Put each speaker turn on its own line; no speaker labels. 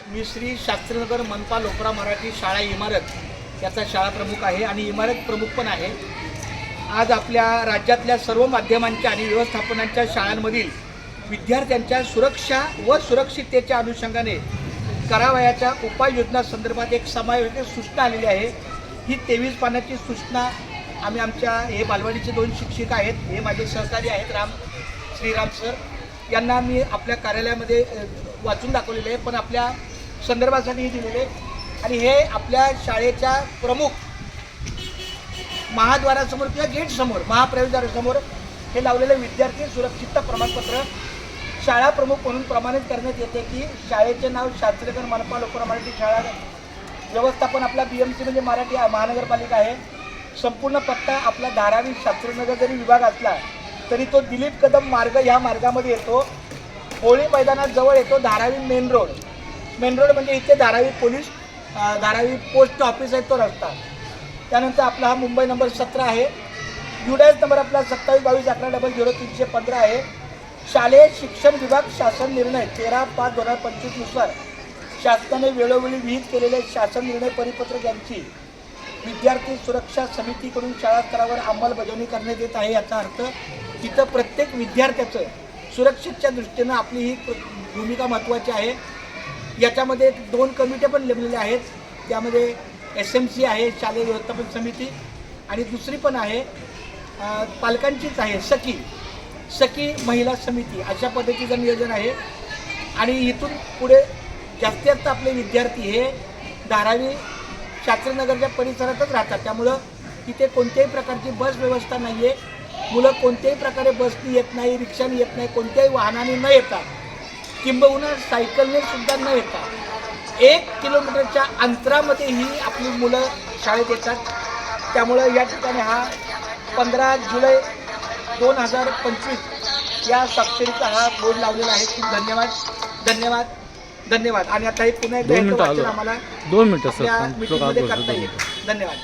मी श्री शास्त्रीनगर मनपा लोकरा मराठी शाळा इमारत याचा शाळा प्रमुख आहे आणि इमारत प्रमुख पण आहे। आज आपल्या राज्यातल्या सर्व माध्यमांच्या आणि व्यवस्थापनांच्या शाळांमधील विद्यार्थ्यांच्या सुरक्षा व सुरक्षिततेच्या अनुषंगाने करावयाच्या उपाययोजना संदर्भात एक समावेशक सूचना आलेली आहे। ही 23 पानाची सूचना आम्ही आमच्या हे बालवाडीचे 2 शिक्षक आहेत, हे माझे सहकारी आहेत श्रीराम सर, यांना मी आपल्या कार्यालयामध्ये वाचून दाखवलेले आहे, पण आपल्या संदर्भासाठी हे दिलेले आणि हे आपल्या शाळेच्या प्रमुख महाद्वारासमोर किंवा गेटसमोर महाप्रवेशद्वारासमोर हे लावलेले विद्यार्थी सुरक्षितता प्रमाणपत्र शाळा प्रमुख म्हणून प्रमाणित करण्यात येते की शाळेचे नाव शास्त्रीनगर मनपा लोकरा मराठी शाळा, व्यवस्थापन आपला BMC म्हणजे मराठी महानगरपालिका आहे। संपूर्ण पत्ता आपला धारावी शास्त्रीनगर जरी विभाग असला तरी तो दिलीप कदम मार्ग ह्या मार्गामध्ये येतो, होळी मैदानाजवळ येतो, धारावी मेन रोड म्हणजे इथे Dharavi police Dharavi post office आहे तो रस्ता। त्यानंतर आपला हा मुंबई नंबर 17 आहे, युडायस नंबर आपला 272211000315 आहे। शालेय शिक्षण विभाग शासन निर्णय 13/5/2025 नुसार शासनाने वेळोवेळी विहित केलेले शासन निर्णय परिपत्रक यांची विद्यार्थी सुरक्षा समितीकडून शाळा स्तरावर अंमलबजावणी करण्यात येत आहे। याचा अर्थ तिथं प्रत्येक विद्यार्थ्याचं सुरक्षेच्या दृष्टीनं आपली ही भूमिका महत्त्वाची आहे। याच्यामध्ये 2 कमिट्या पण नेमलेल्या आहेत, त्यामध्ये SMC आहे शालेय व्यवस्थापन समिती आणि दुसरी पण आहे पालकांचीच आहे सखी महिला समिती, अशा पद्धतीचं नियोजन आहे। आणि इथून पुढे जास्तीत जास्त आपले विद्यार्थी हे धारावी शास्त्रीनगरच्या परिसरातच राहतात, त्यामुळं तिथे कोणत्याही प्रकारची बस व्यवस्था नाही आहे। मुलं कोणत्याही प्रकारे बसनी येत नाही, रिक्षाने येत नाही, कोणत्याही वाहनाने न येता किंबहुना सायकलने सुद्धा न येता 1 किलोमीटरच्या अंतरामध्ये ही आपली मुलं शाळेत येतात। त्यामुळं या ठिकाणी हा 15 जुलै 2025 या स्वाक्षरीचा हा बोर्ड लावलेला आहे। खूप धन्यवाद। आणि आता हे पुन्हा एकदा वाचन आम्हाला
2 मिनिटं सर
मीटिंगमध्ये करता येईल। धन्यवाद।